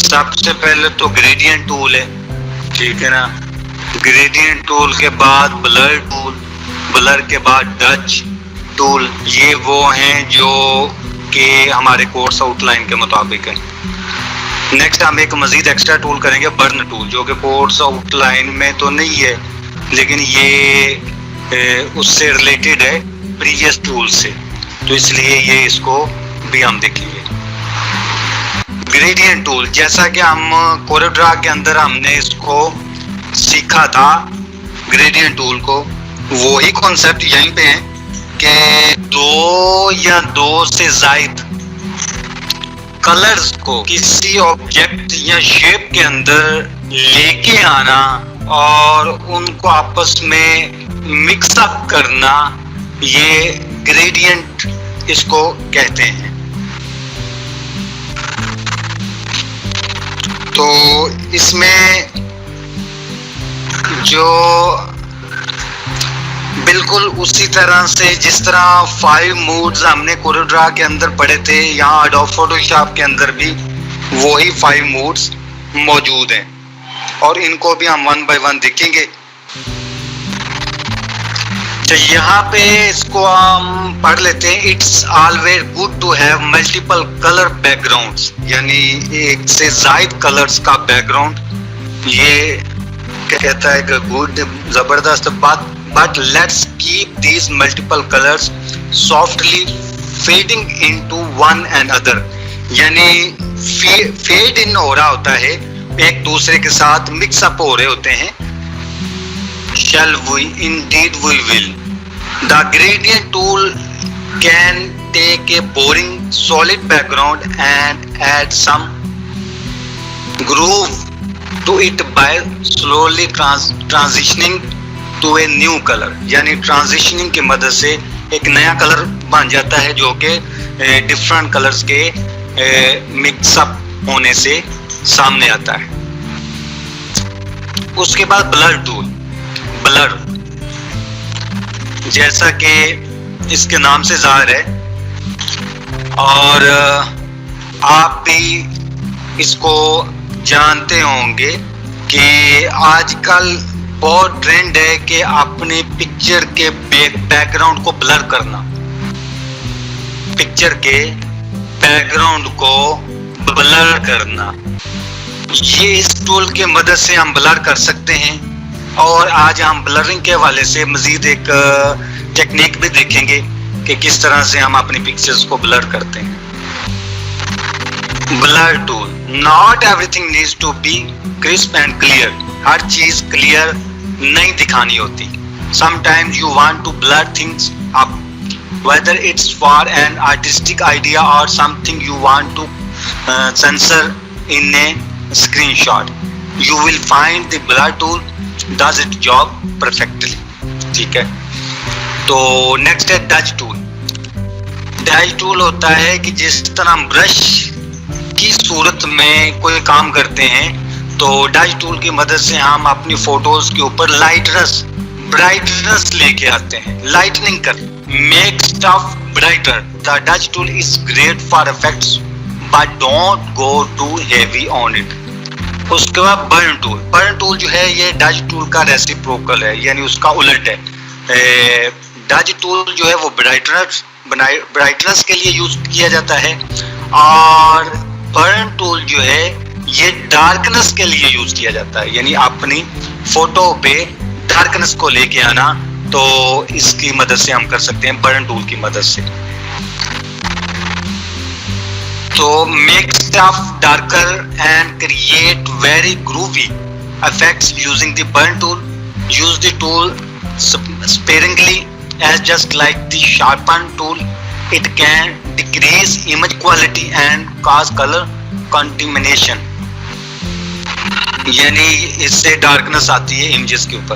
सबसे पहले तो ग्रेडियंट टूल है, ठीक है ना। ग्रेडियंट टूल के बाद ब्लर टूल, ब्लर के बाद डच टूल। ये वो हैं जो कि हमारे कोर्स आउटलाइन के मुताबिक है। नेक्स्ट हम एक मजीद एक्स्ट्रा टूल करेंगे, बर्न टूल, जो कि कोर्स आउटलाइन में तो नहीं है लेकिन ये उससे रिलेटेड है प्रीवियस टूल से, तो इसलिए ये इसको भी हम देखेंगे। ग्रेडियंट टूल, जैसा कि हम कोरेड्रा के अंदर हमने इसको सीखा था ग्रेडियंट टूल को, वही कॉन्सेप्ट यहीं पे है कि दो या दो से ज्यादा कलर्स को किसी ऑब्जेक्ट या शेप के अंदर लेके आना और उनको आपस में मिक्स अप करना, ये ग्रेडियंट इसको कहते हैं। तो इसमें जो बिल्कुल उसी तरह से जिस तरह 5 मूड्स हमने कोरेड्रा के अंदर पढ़े थे, यहाँ एडोब फोटोशॉप के अंदर भी वही 5 मूड्स मौजूद हैं और इनको भी हम 1 बाय 1 देखेंगे। तो यहाँ पे इसको हम पढ़ लेते हैं। It's always good to have multiple colour backgrounds, यानी एक से ज्यादा कलर्स का बैकग्राउंड, ये कहता है कि गुड, जबरदस्त बात। But let's keep these multiple colours softly fading into one and other, यानी फेड इन हो रहा होता है, एक दूसरे के साथ मिक्स अप हो रहे होते हैं। Shall we? Indeed we will. The gradient tool can take a boring solid background and add some groove to it by slowly transitioning to a new color, यानी ट्रांजिशनिंग की मदद से एक नया कलर बन जाता है जो कि डिफरेंट कलर्स के मिक्सअप होने से सामने आता है। उसके बाद ब्लर टूल, ब्लर जैसा कि इसके नाम से जाहिर है और आप भी इसको जानते होंगे कि आजकल बहुत ट्रेंड है कि अपने पिक्चर के बैकग्राउंड को ब्लर करना, पिक्चर के बैकग्राउंड को ब्लर करना। ये इस टूल के मदद से हम ब्लर कर सकते हैं और आज हम ब्लरिंग के हवाले से मजीद एक टेक्निक भी देखेंगे कि किस तरह से हम अपनी पिक्चर्स को ब्लर करते हैं। Blur tool, not everything needs to be crisp and clear, हर चीज क्लियर नहीं दिखानी होती। Sometimes you want to blur things up, whether it's for an artistic idea or something you want to censor in a screenshot, you will find the blur tool does its job perfectly, ठीक है। तो next है Dutch tool. Dutch tool होता है कि जिस तरह हम ब्रश की सूरत में कोई काम करते हैं तो डच टूल की मदद से हम अपनी फोटोज के ऊपर लाइटनेस, ब्राइटनेस लेके आते हैं, लाइटनिंग कर, make stuff brighter. The Dutch tool is great for effects, but don't go too heavy on it. उसके बाद बर्न टूल, बर्न टूल जो है ये डच टूल का रेसिप्रोकल है, यानी उसका उलट है। डच टूल जो है वो ब्राइटनेस के लिए यूज किया जाता है और बर्न टूल जो है ये डार्कनेस के लिए यूज किया जाता है, यानी अपनी फोटो पे डार्कनेस को लेके आना, तो इसकी मदद से हम कर सकते हैं बर्न टूल की मदद से। तो make stuff darker and create very groovy effects using the burn tool. Use the tool sparingly as just like the sharpen tool. It can decrease image quality and cause color contamination, यानी इससे darkness आती है images के ऊपर।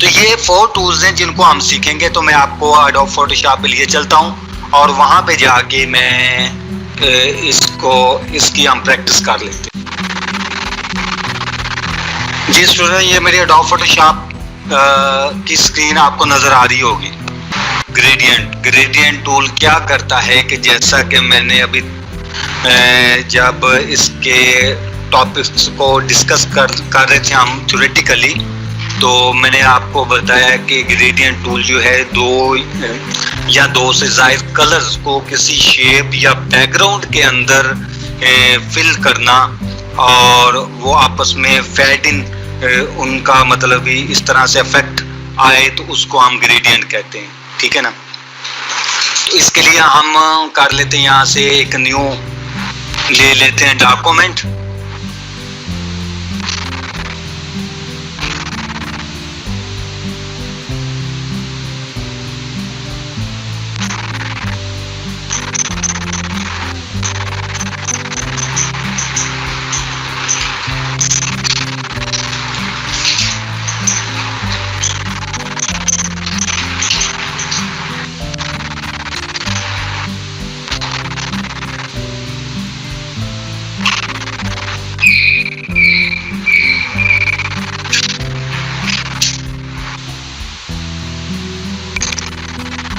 तो ये 4 tools हैं जिनको हम सीखेंगे। तो मैं आपको एडोब फोटोशॉप पे लिए चलता हूँ और वहाँ पे जाके मैं इसकी हम प्रैक्टिस कर लेते हैं। जी स्टूडेंट, ये मेरी एडोब फोटोशॉप की स्क्रीन आपको नजर आ रही होगी। ग्रेडियंट टूल क्या करता है कि जैसा कि मैंने अभी जब इसके टॉपिक्स को डिस्कस कर रहे थे हम थ्योरेटिकली, तो मैंने आपको बताया कि ग्रेडियंट टूल जो है दो से ज्यादा कलर्स को किसी शेप या बैकग्राउंड के अंदर फिल करना और वो आपस में फेड इन उनका मतलब ही इस तरह से इफेक्ट आए तो उसको हम ग्रेडियंट कहते हैं। ठीक है ना। तो इसके लिए हम कर लेते हैं, यहाँ से एक न्यू ले लेते हैं डॉक्यूमेंट।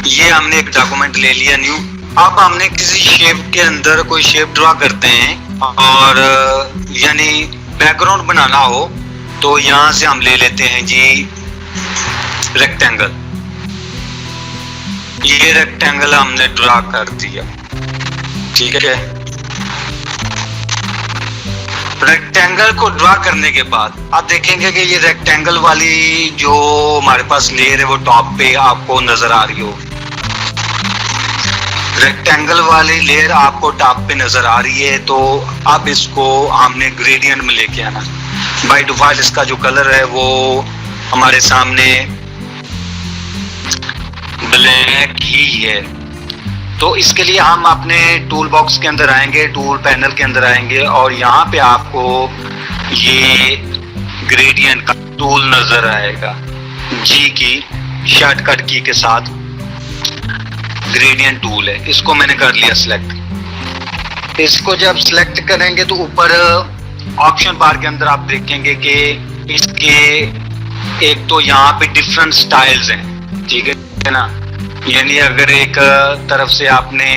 ये हमने एक डॉक्यूमेंट ले लिया न्यू। अब हमने किसी शेप के अंदर कोई शेप ड्रॉ करते हैं और यानी बैकग्राउंड बनाना हो तो यहां से हम ले लेते हैं जी रेक्टेंगल। ये रेक्टेंगल हमने ड्रॉ कर दिया। ठीक है। रेक्टेंगल को ड्रॉ करने के बाद आप देखेंगे कि ये रेक्टेंगल वाली जो हमारे पास लेयर है वो टॉप पे आपको नजर आ रही हो। रेक्टेंगल वाली लेयर आपको टॉप पे नजर आ रही है, तो अब इसको हमने ग्रेडियंट में लेके आना। बाय डिफॉल्ट इसका जो कलर है वो हमारे सामने ब्लैक ही है। तो इसके लिए हम अपने टूल बॉक्स के अंदर आएंगे, टूल पैनल के अंदर आएंगे और यहाँ पे आपको ये ग्रेडियंट का टूल नजर आएगा। जी की शॉर्टकट की के साथ ग्रेडियंट टूल है, इसको मैंने कर लिया सिलेक्ट। इसको जब सिलेक्ट करेंगे तो ऊपर ऑप्शन बार के अंदर आप देखेंगे कि इसके एक तो यहाँ पे डिफरेंट स्टाइल्स हैं। ठीक है ना। यानी अगर एक तरफ से आपने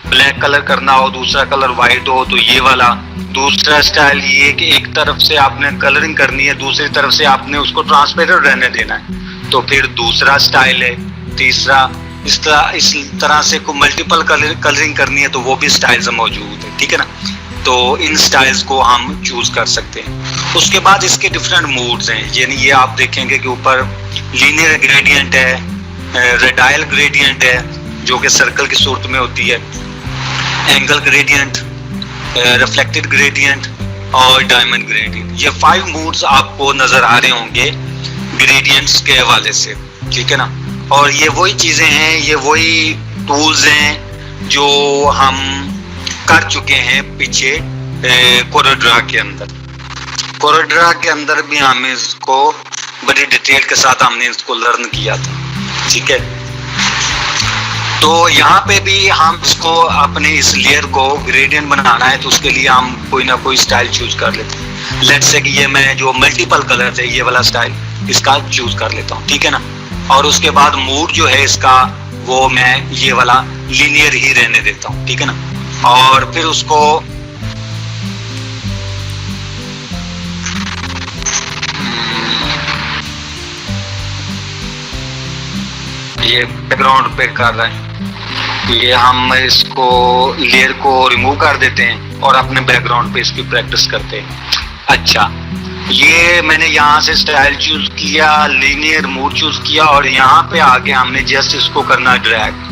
ब्लैक कलर करना हो, दूसरा कलर व्हाइट हो तो ये वाला। दूसरा स्टाइल ये कि एक तरफ से आपने कलरिंग करनी है, दूसरी तरफ से आपने उसको ट्रांसपेरेंट रहने देना है तो फिर दूसरा स्टाइल है। तीसरा इस तरह से को मल्टीपल कलरिंग करनी है तो वो भी स्टाइल्स मौजूद है। ठीक है ना। तो इन स्टाइल्स को हम चूज कर सकते हैं। उसके बाद इसके डिफरेंट मूड्स हैं, यानी ये आप देखेंगे कि ऊपर लीनियर ग्रेडियंट है, रेडाइल ग्रेडियंट है जो कि सर्कल की सूरत में होती है, एंगल ग्रेडियंट, रिफ्लेक्टेड ग्रेडियंट और डायमंड ग्रेडियंट। ये 5 मूड्स आपको नजर आ रहे होंगे ग्रेडियंट्स के हवाले से। ठीक है ना। और ये वही चीजें हैं, ये वही टूल्स हैं जो हम कर चुके हैं पीछे कोरोड्रा के अंदर। कोरोड्रा के अंदर भी हमें इसको बड़ी डिटेल के साथ हमने इसको लर्न किया था। ठीक है। तो यहाँ पे भी हम इसको अपने इस लेयर को ग्रेडियंट बनाना है तो उसके लिए हम कोई ना कोई स्टाइल चूज कर लेते हैं। लेट्स से कि ये मैं जो मल्टीपल कलर है ये वाला स्टाइल इसका चूज कर लेता हूँ। ठीक है ना। और उसके बाद मूड जो है इसका वो मैं ये वाला लीनियर ही रहने देता हूँ। ठीक है ना। और फिर उसको ये बैकग्राउंड पे कर रहे हैं, ये हम इसको लेयर को रिमूव कर देते हैं और अपने बैकग्राउंड पे इसकी प्रैक्टिस करते हैं। अच्छा, ये मैंने यहाँ से स्टाइल चूज किया, लीनियर मूड चूज किया और यहाँ पे आके हमने जस्ट इसको करना ड्रैग।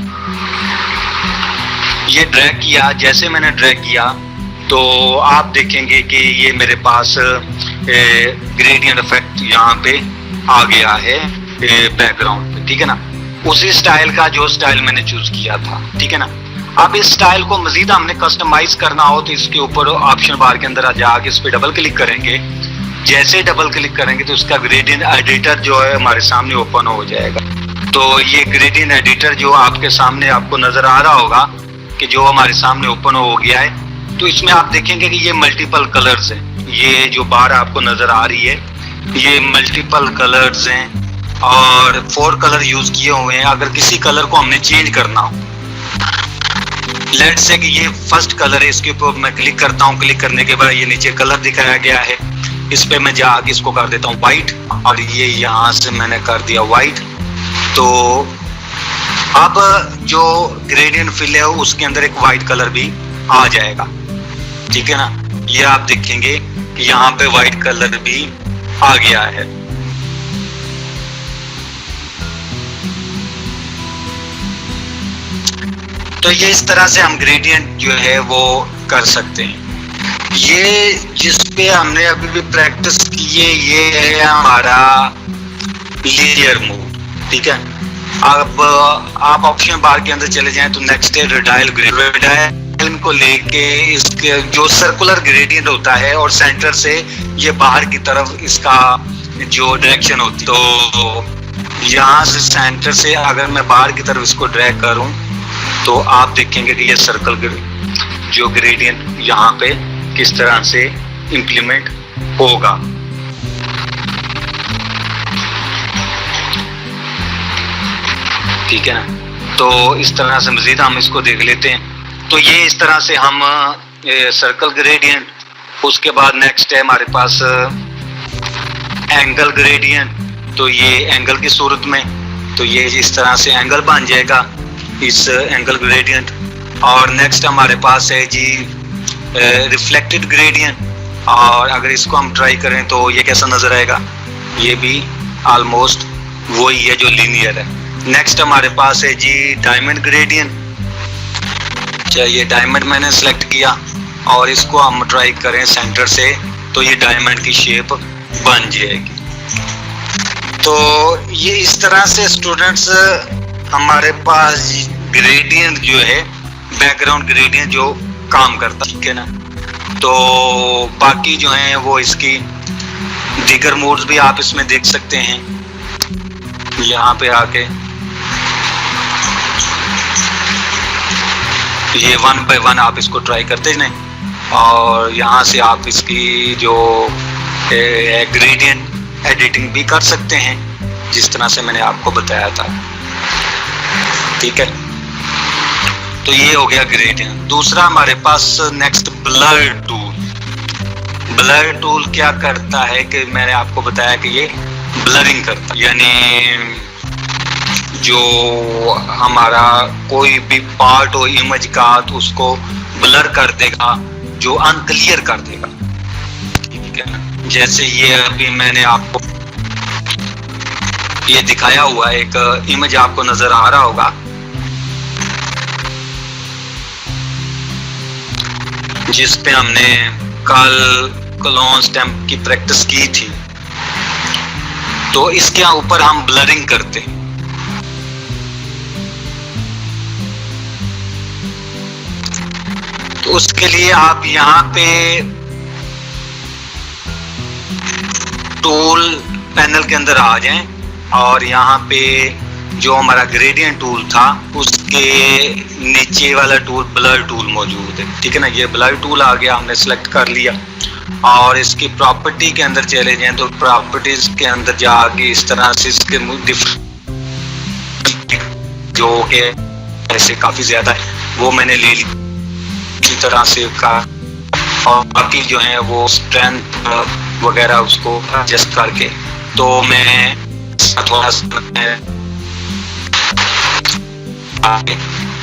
ये ड्रैग किया, जैसे मैंने ड्रैग किया तो आप देखेंगे कि ये मेरे पास ग्रेडियंट इफेक्ट यहाँ पे आ गया है बैकग्राउंड पे। ठीक है ना। उसी स्टाइल का जो स्टाइल मैंने चूज किया था। ठीक है ना। अब इस स्टाइल को मजीद हमने कस्टमाइज करना हो तो इसके ऊपर ऑप्शन बार के अंदर जाके इस पे डबल क्लिक करेंगे। जैसे डबल क्लिक करेंगे तो उसका ग्रेडियंट एडिटर जो है हमारे सामने ओपन हो जाएगा। तो ये ग्रेडियंट एडिटर जो आपके सामने आपको नजर आ रहा होगा कि जो हमारे सामने ओपन हो गया है, तो इसमें आप देखेंगे कि ये मल्टीपल कलर्स हैं। ये जो बार आपको नजर आ रही है ये मल्टीपल कलर्स हैं और 4 कलर यूज किए हुए हैं। अगर किसी कलर को हमने चेंज करना हो लेट्स से कि ये फर्स्ट कलर है, इसके ऊपर मैं क्लिक करता हूँ। क्लिक करने के बाद ये नीचे कलर दिखाया गया है, इस पे मैं जाके इसको कर देता हूँ व्हाइट, और ये यहाँ से मैंने कर दिया व्हाइट। तो अब जो ग्रेडियंट फिल है उसके अंदर एक व्हाइट कलर भी आ जाएगा, ठीक है ना। ये आप देखेंगे कि यहाँ पे व्हाइट कलर भी आ गया है। तो ये इस तरह से हम ग्रेडियंट जो है वो कर सकते हैं। ये जिस पे हमने अभी भी प्रैक्टिस की है ये है हमारा लीनियर मूव, ठीक है। अब आप ऑप्शन बार के अंदर चले जाएं तो नेक्स्ट है रेडाइल ग्रेडियंट। रेडाइल को लेके इसके जो सर्कुलर ग्रेडियंट होता है और सेंटर से ये बाहर की तरफ इसका जो डायरेक्शन होती है, तो यहाँ से सेंटर से अगर मैं बाहर की तरफ इसको ड्रैग करूं तो आप देखेंगे कि ये सर्कल जो ग्रेडियंट यहाँ पे किस तरह से इंप्लीमेंट होगा। ठीक है ना। तो इस तरह से मजीद हम इसको देख लेते हैं। तो ये इस तरह से हम सर्कल ग्रेडियंट, उसके बाद नेक्स्ट है हमारे पास एंगल ग्रेडियंट। तो ये एंगल की सूरत में, तो ये इस तरह से एंगल बन जाएगा इस एंगल ग्रेडियंट। और नेक्स्ट हमारे पास है जी रिफ्लेक्टेड ग्रेडियंट, और अगर इसको हम ट्राई करें तो ये कैसा नजर आएगा, ये भी ऑलमोस्ट वही है जो लीनियर है। नेक्स्ट हमारे पास है जी डायमंड ग्रेडियंट। ये डायमंड मैंने सेलेक्ट किया और इसको हम ट्राई करें सेंटर से तो ये डायमंड की शेप बन जाएगी। तो ये इस तरह से स्टूडेंट्स हमारे पास ग्रेडियंट जो है, बैकग्राउंड ग्रेडियंट जो काम करता है, ठीक है ना। तो बाकी जो है वो इसकी दीगर मोड्स भी आप इसमें देख सकते हैं। यहाँ पे आके ये 1 by 1 आप इसको ट्राई करते हैं, और यहाँ से आप इसकी जो ग्रेडियंट एडिटिंग भी कर सकते हैं जिस तरह से मैंने आपको बताया था, ठीक है। तो ये हो गया ग्रेडियंट। दूसरा हमारे पास next blur tool. Blur tool क्या करता है कि मैंने आपको बताया कि ये ब्लरिंग करता है, यानी जो हमारा कोई भी पार्ट हो इमेज का तो उसको ब्लर कर देगा, जो अनक्लियर कर देगा, ठीक है ना। जैसे ये अभी मैंने आपको ये दिखाया हुआ एक इमेज आपको नजर आ रहा होगा, जिस पे हमने कल क्लोन स्टैम्प की प्रैक्टिस की थी। तो इसके ऊपर हम ब्लरिंग करते हैं। तो उसके लिए आप यहाँ पे टूल पैनल के अंदर आ जाएं और यहाँ पे जो हमारा ग्रेडियंट टूल था उसके नीचे वाला टूल ब्लर टूल मौजूद है, ठीक है ना। ये ब्लर टूल आ गया, हमने सेलेक्ट कर लिया और इसकी प्रॉपर्टी के अंदर चले जाएं तो प्रॉपर्टीज के अंदर जाके इस तरह से इसके जो के ऐसे काफी ज्यादा है वो मैंने ले ली इसी तरह से का, और बाकी जो है वो स्ट्रेंथ वगैरह उसको एडजस्ट करके, तो मैं थोड़ा सा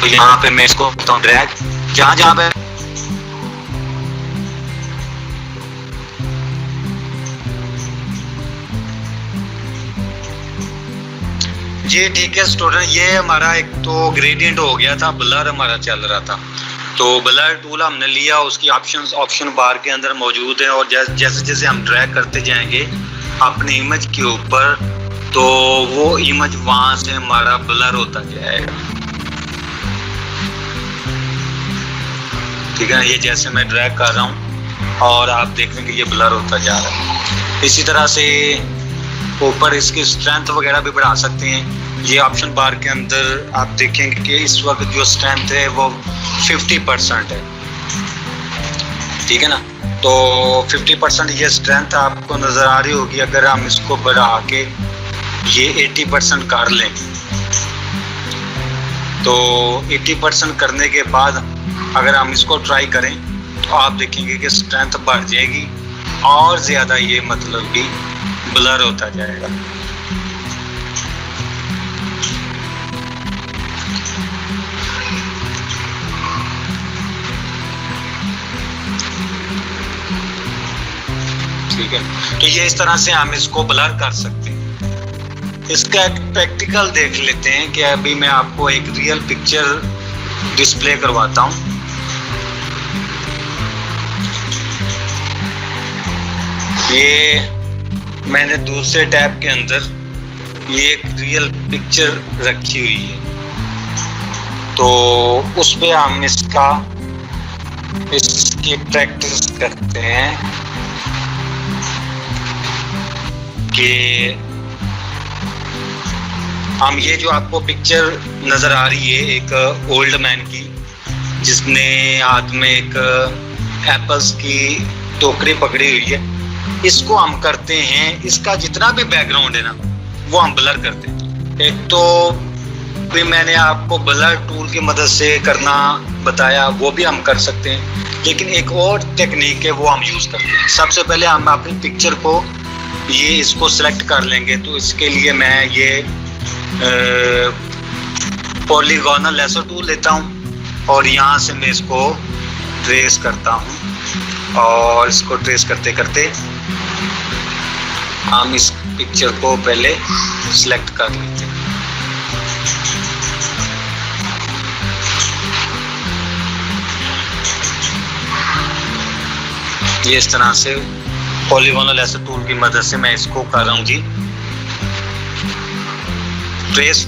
तो यहाँ पे मैं इसको करता हूँ ड्रैग, जहाँ जहाँ पे जी ठीक है स्टूडेंट। ये हमारा एक तो ग्रेडियंट हो गया था, ब्लर हमारा चल रहा था। तो ब्लर टूल हमने लिया, उसकी ऑप्शन बार के अंदर मौजूद है, और जैसे जैसे हम ड्रैग करते जाएंगे अपनी इमेज के ऊपर तो वो इमेज वहां से हमारा ब्लर होता जाएगा, ठीक है। ये जैसे मैं ड्रैग कर रहा हूँ और आप देख रहे हैं कि ये ब्लर होता जा रहा है। इसी तरह से ऊपर इसकी स्ट्रेंथ वगैरह भी बढ़ा सकते हैं। ये ऑप्शन बार के अंदर आप देखेंगे कि इस वक्त जो स्ट्रेंथ है वो 50% है, ठीक है ना। तो 50% ये स्ट्रेंथ आपको नजर आ रही होगी। अगर हम इसको बढ़ा के ये 80% कर लें तो 80% करने के बाद अगर हम इसको ट्राई करें तो आप देखेंगे कि स्ट्रेंथ बढ़ जाएगी और ज़्यादा ये मतलब कि ब्लर होता जाएगा। ठीक है, तो ये इस तरह से हम इसको ब्लर कर सकते हैं। इसका एक प्रैक्टिकल देख लेते हैं कि अभी मैं आपको एक रियल पिक्चर डिस्प्ले करवाता हूँ। ये मैंने दूसरे टैब के अंदर ये एक रियल पिक्चर रखी हुई है, तो उस पे हम इसकी प्रैक्टिस करते हैं कि हम ये जो आपको पिक्चर नजर आ रही है एक ओल्ड मैन की, जिसने हाथ में एक एप्पल्स की टोकरी पकड़ी हुई है, इसको हम करते हैं, इसका जितना भी बैकग्राउंड है ना वो हम ब्लर करते हैं। एक तो भी मैंने आपको ब्लर टूल की मदद से करना बताया, वो भी हम कर सकते हैं, लेकिन एक और टेक्निक है वो हम यूज करते हैं। सबसे पहले हम अपनी पिक्चर को इसको सिलेक्ट कर लेंगे, तो इसके लिए मैं ये पॉलीगोनल लेसर टूल लेता हूँ और यहाँ से मैं इसको ट्रेस करता हूँ और इसको ट्रेस करते करते हम इस पिक्चर को पहले सिलेक्ट कर लेते हैं। ये इस तरह से पॉलीगोनल लेसर टूल की मदद से मैं इसको कर रहा हूँ जी ट्रेस।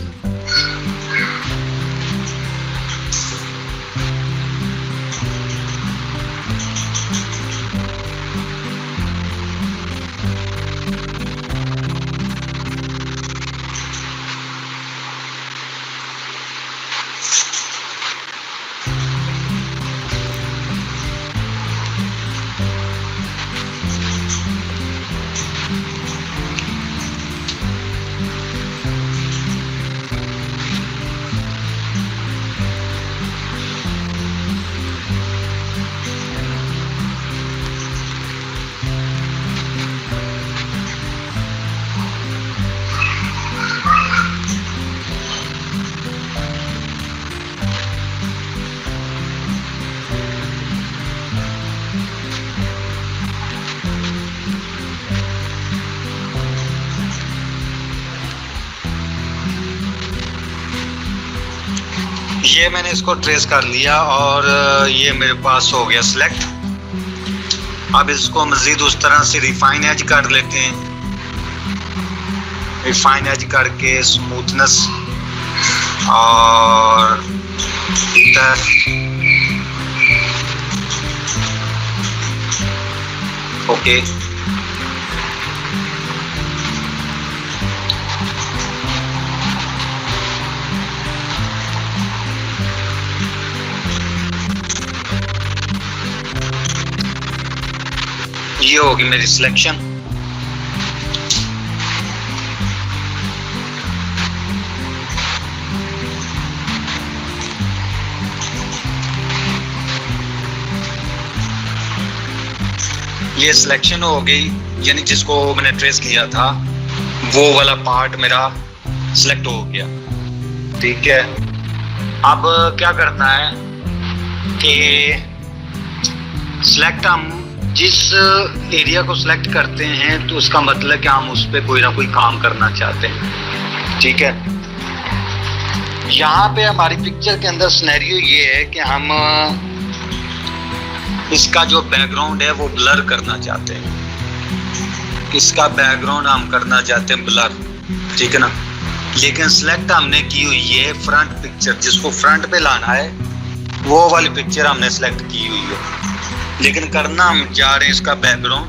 ये मैंने इसको ट्रेस कर लिया और ये मेरे पास हो गया सिलेक्ट। अब इसको मज़ीद उस तरह से रिफाइन एज कर लेते हैं, रिफाइन एज करके स्मूथनेस और ओके। ये होगी मेरी सिलेक्शन। ये सिलेक्शन हो गई, यानी जिसको मैंने ट्रेस किया था वो वाला पार्ट मेरा सिलेक्ट हो गया। ठीक है, अब क्या करना है कि सिलेक्ट हम जिस एरिया को सिलेक्ट करते हैं तो उसका मतलब कि हम उस पर कोई ना कोई काम करना चाहते हैं। ठीक है, यहाँ पे हमारी पिक्चर के अंदर सिनेरियो ये है कि हम इसका जो बैकग्राउंड है वो ब्लर करना चाहते हैं, इसका बैकग्राउंड हम करना चाहते हैं ब्लर। ठीक है ना, लेकिन सिलेक्ट हमने की हुई है फ्रंट पिक्चर, जिसको फ्रंट पे लाना है वो वाली पिक्चर हमने सिलेक्ट की हुई है, लेकिन करना हम जा रहे हैं इसका बैकग्राउंड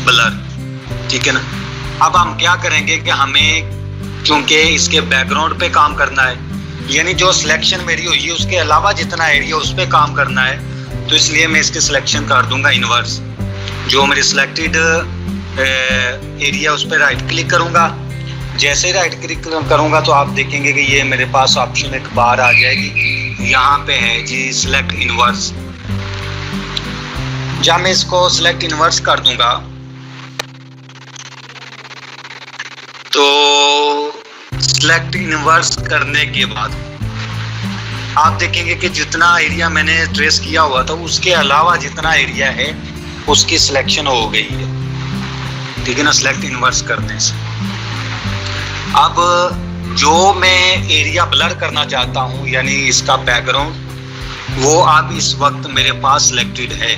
ब्लर। ठीक है ना, अब हम क्या करेंगे कि हमें क्योंकि इसके बैकग्राउंड पे काम करना है, यानी जो सिलेक्शन मेरी हुई है उसके अलावा जितना एरिया उस पर काम करना है, तो इसलिए मैं इसकी सिलेक्शन कर दूंगा इनवर्स। जो मेरी सिलेक्टेड एरिया उस पर राइट क्लिक करूंगा, जैसे राइट क्लिक करूंगा तो आप देखेंगे कि ये मेरे पास ऑप्शन एक बार आ जाएगी। यहाँ पे है जी सिलेक्ट इनवर्स। जब मैं इसको सिलेक्ट इनवर्स कर दूंगा तो सिलेक्ट इनवर्स करने के बाद आप देखेंगे कि जितना एरिया मैंने ट्रेस किया हुआ था उसके अलावा जितना एरिया है उसकी सिलेक्शन हो गई है, ठीक है ना, सिलेक्ट इनवर्स करने से। अब जो मैं एरिया ब्लर करना चाहता हूं यानी इसका बैकग्राउंड, वो अब इस वक्त मेरे पास सिलेक्टेड है।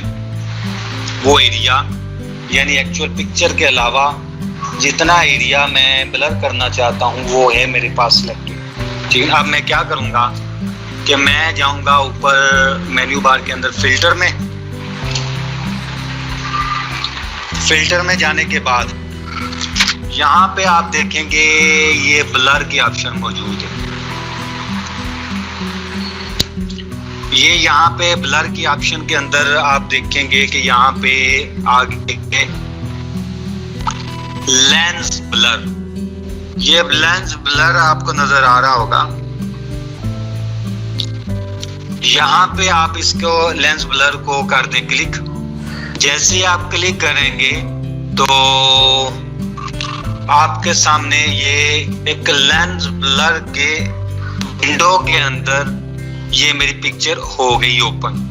वो एरिया यानी एक्चुअल पिक्चर के अलावा जितना एरिया मैं ब्लर करना चाहता हूं वो है मेरे पास सिलेक्टेड, ठीक है। अब मैं क्या करूंगा कि मैं जाऊंगा ऊपर मेन्यू बार के अंदर फिल्टर में। फिल्टर में जाने के बाद यहाँ पे आप देखेंगे ये ब्लर की ऑप्शन मौजूद है। ये यहाँ पे ब्लर की ऑप्शन के अंदर आप देखेंगे कि यहाँ पे आगे लेंस ब्लर, ये लेंस ब्लर आपको नजर आ रहा होगा। यहाँ पे आप इसको लेंस ब्लर को कर दें क्लिक। जैसे आप क्लिक करेंगे तो आपके सामने ये एक लेंस ब्लर के विंडो के अंदर ये मेरी पिक्चर हो गई ओपन।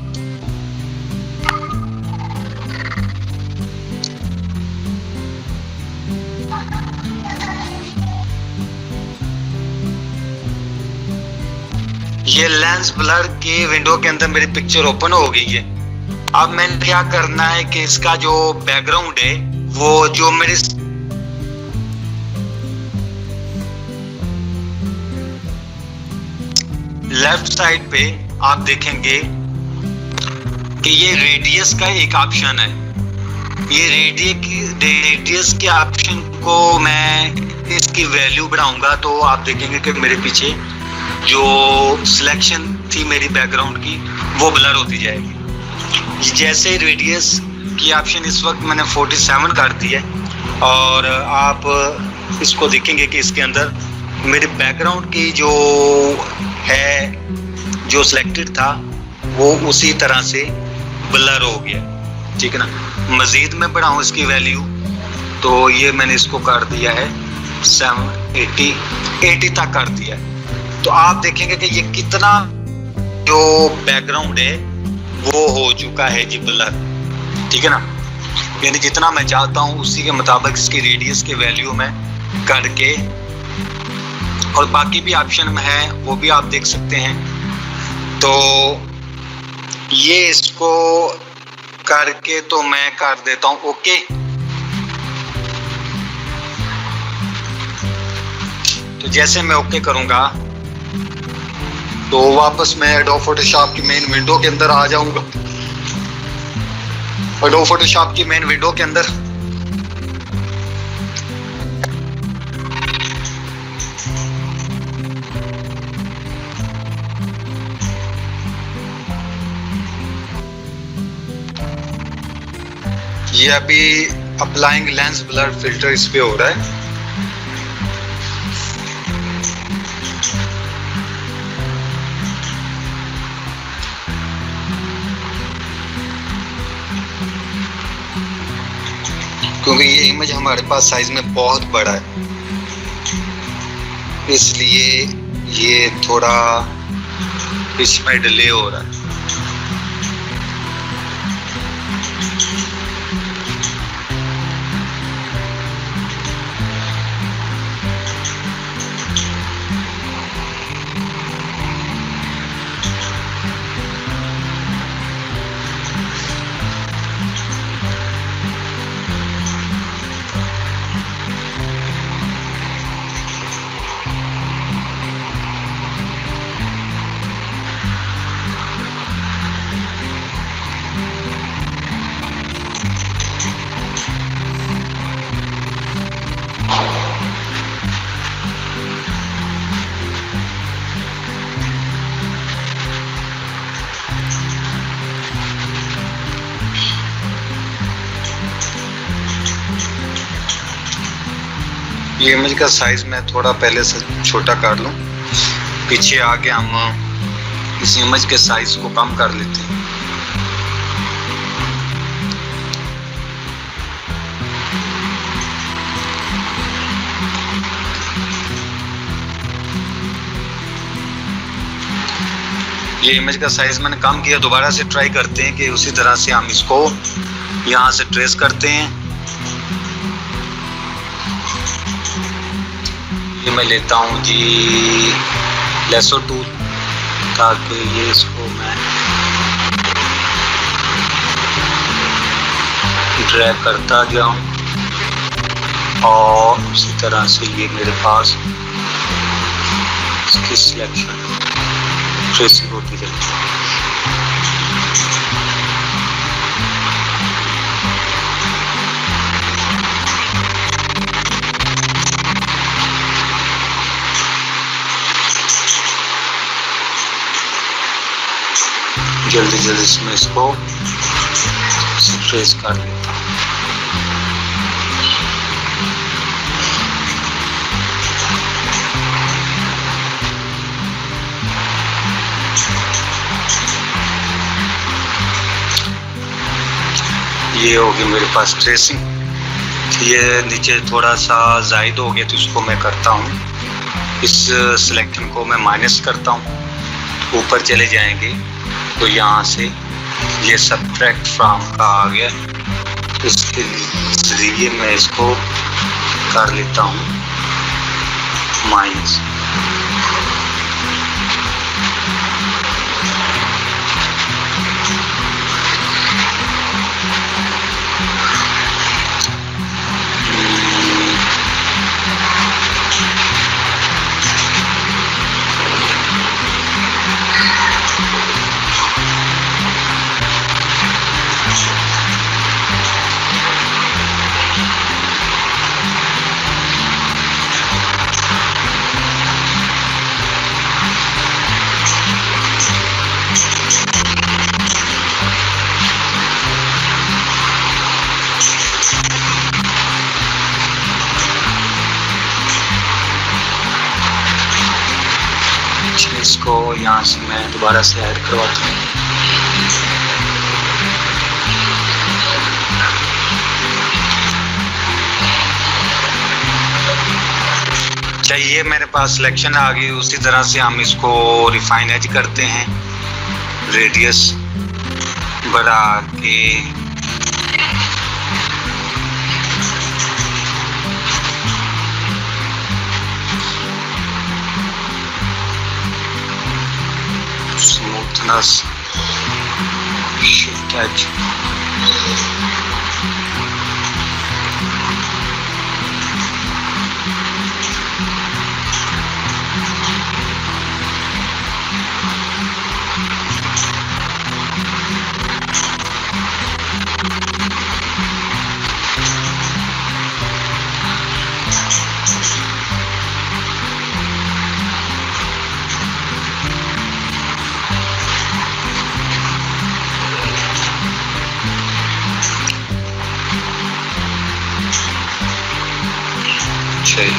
ये लेंस ब्लर के विंडो के अंदर मेरी पिक्चर ओपन हो गई है। अब मैंने क्या करना है कि इसका जो बैकग्राउंड है वो जो मेरी लेफ्ट साइड पे आप देखेंगे कि ये रेडियस का एक ऑप्शन है। ये रेडियस के ऑप्शन को मैं इसकी वैल्यू बढ़ाऊंगा तो आप देखेंगे कि मेरे पीछे जो सिलेक्शन थी मेरी बैकग्राउंड की वो ब्लर होती जाएगी। जैसे रेडियस की ऑप्शन इस वक्त मैंने 47 कर दी है और आप इसको देखेंगे कि इसके अंदर मेरे बैकग्राउंड की जो है जो सिलेक्टेड था वो उसी तरह से ब्लर हो गया, ठीक है ना। मजीद में बढ़ाऊं इसकी वैल्यू तो ये मैंने इसको कर दिया है 80 तक कर दिया है। तो आप देखेंगे कि ये कितना जो बैकग्राउंड है वो हो चुका है जी ब्लर, ठीक है ना। यानी जितना मैं चाहता हूँ उसी के मुताबिक इसकी रेडियस के वैल्यू में करके, और बाकी भी ऑप्शन में है वो भी आप देख सकते हैं। तो ये इसको करके तो मैं कर देता हूँ ओके। तो जैसे मैं ओके करूंगा तो वापस मैं एडोब फोटोशॉप की मेन विंडो के अंदर आ जाऊंगा। एडोब फोटोशॉप की मेन विंडो के अंदर ये अभी अप्लाइंग लेंस ब्लर फिल्टर इस पे हो रहा है। क्योंकि ये इमेज हमारे पास साइज में बहुत बड़ा है इसलिए ये थोड़ा इसमें डिले हो रहा है। ये इमेज का साइज मैं थोड़ा पहले से छोटा कर लूँ, पीछे आके हम इस इमेज के साइज को कम कर लेते हैं। ये इमेज का साइज मैंने कम किया, दोबारा से ट्राई करते हैं कि उसी तरह से हम इसको यहाँ से ट्रेस करते हैं। ये मैं लेता हूँ जी लेसो टूल, ताकि ये इसको मैं ड्रैग करता जाऊँ और उसी तरह से ये मेरे पास इसकी सिलेक्शन ट्रेसिंग होती है। जल्दी जल्दी इसमें इसको ट्रेस कर लेता हूँ। ये होगी मेरे पास ट्रेसिंग। ये नीचे थोड़ा सा जायद हो गया तो इसको मैं करता हूँ, इस सिलेक्शन को मैं माइनस करता हूँ, ऊपर चले जाएंगे तो यहाँ से ये सबट्रैक्ट फ्रॉम का आ गया, इसके लिए मैं इसको कर लेता हूँ माइनस। इसको यहाँ से मैं दोबारा से ऐड करवाता हूँ। चाहिए मेरे पास सिलेक्शन आ गई, उसी तरह से हम इसको रिफाइन एज करते हैं, रेडियस बढ़ा के स्मूथनेस शिफ्ट एज।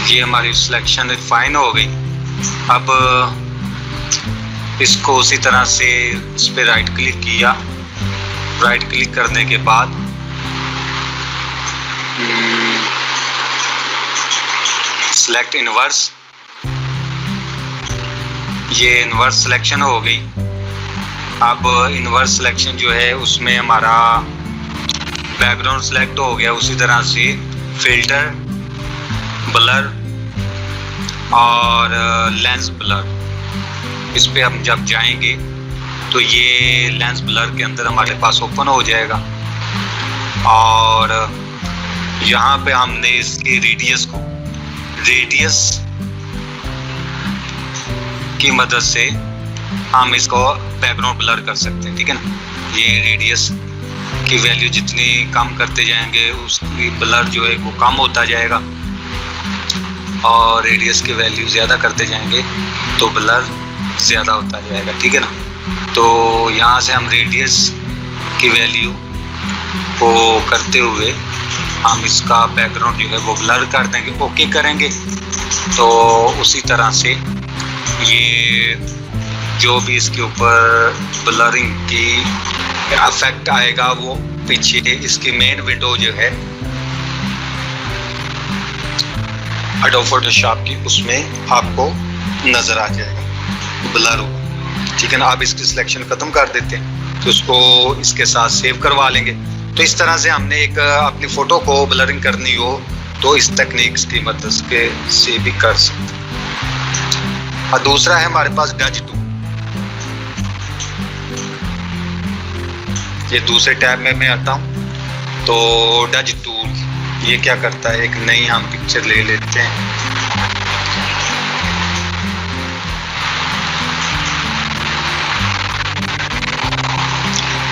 ये हमारी सिलेक्शन रिफाइन हो गई। अब इसको उसी तरह से इस पे राइट क्लिक किया, राइट क्लिक करने के बाद सिलेक्ट इनवर्स, ये इनवर्स सिलेक्शन हो गई। अब इनवर्स सिलेक्शन जो है उसमें हमारा बैकग्राउंड सिलेक्ट हो गया, उसी तरह से फिल्टर, ब्लर और लेंस ब्लर, इस पे हम जब जाएंगे तो ये लेंस ब्लर के अंदर हमारे पास ओपन हो जाएगा। और यहाँ पे हमने इसकी रेडियस की मदद से हम इसको बैकग्राउंड ब्लर कर सकते हैं, ठीक है ना। ये रेडियस की वैल्यू जितनी कम करते जाएंगे उसकी ब्लर जो है वो कम होता जाएगा, और रेडियस की वैल्यू ज़्यादा करते जाएंगे तो ब्लर ज़्यादा होता जाएगा, ठीक है ना। तो यहाँ से हम रेडियस की वैल्यू को करते हुए हम इसका बैकग्राउंड जो है वो ब्लर कर देंगे, ओके करेंगे। तो उसी तरह से ये जो भी इसके ऊपर ब्लरिंग की इफेक्ट आएगा वो पीछे इसकी मेन विंडो जो है एडोब फोटोशॉप की, उसमें आपको नजर आ जाएगा ब्लर होगा। ठीक है ना। आप इसकी सिलेक्शन खत्म कर देते हैं तो उसको इसके साथ सेव करवा लेंगे। तो इस तरह से हमने एक अपनी फोटो को ब्लरिंग करनी हो तो इस तकनीक की मदद से भी कर सकते हैं। और दूसरा है हमारे पास डज टूल। ये दूसरे टैब में मैं आता हूँ। तो डज टूल ये क्या करता है, एक नई हम पिक्चर ले लेते हैं।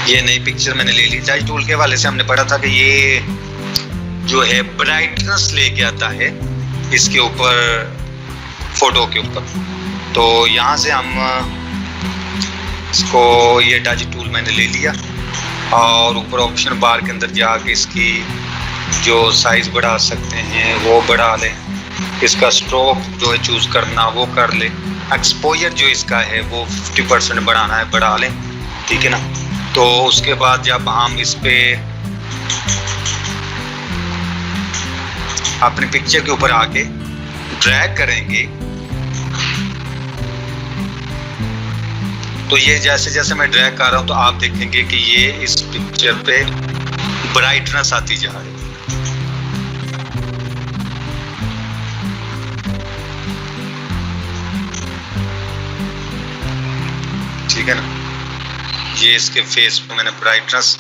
ये नई पिक्चर मैंने ले ली। डज टूल के हवाले से हमने पढ़ा था कि ये जो है ब्राइटनेस लेके आता है इसके ऊपर, फोटो के ऊपर। तो यहाँ से हम इसको, ये डज टूल मैंने ले लिया और ऊपर ऑप्शन बार के अंदर जाके इसकी जो साइज बढ़ा सकते हैं वो बढ़ा लें। इसका स्ट्रोक जो है चूज करना वो कर लें। एक्सपोजर जो इसका है वो 50% बढ़ाना है, बढ़ा लें। ठीक है ना। तो उसके बाद जब हम इस पे अपनी पिक्चर के ऊपर आके ड्रैग करेंगे तो ये जैसे जैसे मैं ड्रैग कर रहा हूं तो आप देखेंगे कि ये इस पिक्चर पे ब्राइटनेस आती जा रही है। ठीक है ना। ये इसके फेस पे मैंने ब्राइटनेस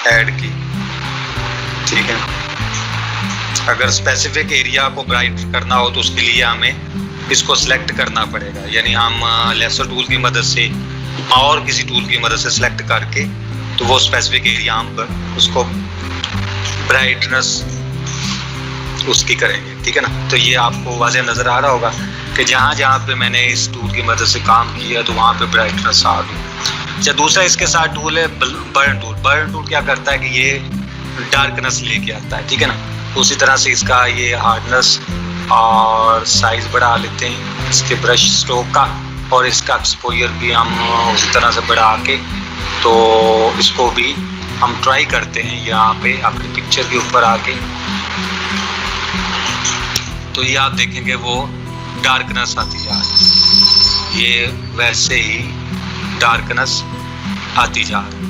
ऐड की। ठीक है। अगर स्पेसिफिक एरिया को ब्राइट करना हो तो उसके लिए हमें इसको सिलेक्ट करना पड़ेगा, यानी हम लेसर टूल की मदद से और किसी टूल की मदद से सिलेक्ट करके तो वो स्पेसिफिक एरिया हम उसको ब्राइटनेस उसकी करेंगे। ठीक है ना। तो ये आपको वाज़ेह नज़र आ रहा होगा कि जहाँ जहाँ पे मैंने इस टूल की मदद से काम किया तो वहाँ पे ब्राइटनेस आ गई। अच्छा, दूसरा इसके साथ टूल है बर्न टूल। बर्न टूल क्या करता है कि ये डार्कनेस लेके आता है। ठीक है ना। उसी तरह से इसका ये हार्डनेस और साइज बढ़ा लेते हैं इसके ब्रश स्ट्रोक का, और इसका एक्सपोजर भी हम उसी तरह से बढ़ा के तो इसको भी हम ट्राई करते हैं यहाँ पे अपनी पिक्चर के ऊपर आके। तो ये आप देखेंगे वो डार्कनेस आती जा रही है, ये वैसे ही डार्कनेस आती जा रही है।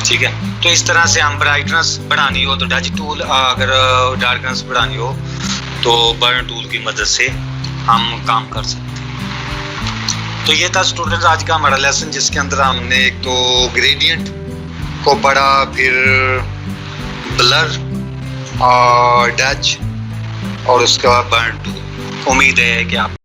ठीक है। तो इस तरह से हम ब्राइटनेस बढ़ानी हो तो डज टूल, अगर डार्कनेस बढ़ानी हो तो बर्न टूल की मदद से हम काम कर सकते हैं। तो ये था स्टूडेंट्स आज का हमारा लेसन, जिसके अंदर हमने एक तो ग्रेडियंट को पढ़ा, फिर ब्लर और डज और उसके बाद बर्न टूल। उम्मीद है कि आप